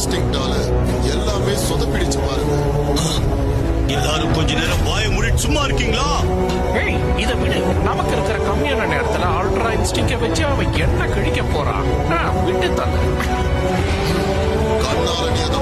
இன்ஸ்டிங்டால எல்லாமே சொதப்பிடிச்சு பாருங்க. எல்லாரும் கொஞ்ச நேரம் வாய மூடிட்டு சும்மா இருக்கீங்களா? ஏய், இத விடு. நமக்கு இருக்கிற கம்மியான நேரத்துல அல்ட்ரா இன்ஸ்டிங்க வச்சு அவன் என்ன கிழிக்க போறான். விட்டு தந்து கண்ணால நீ அதை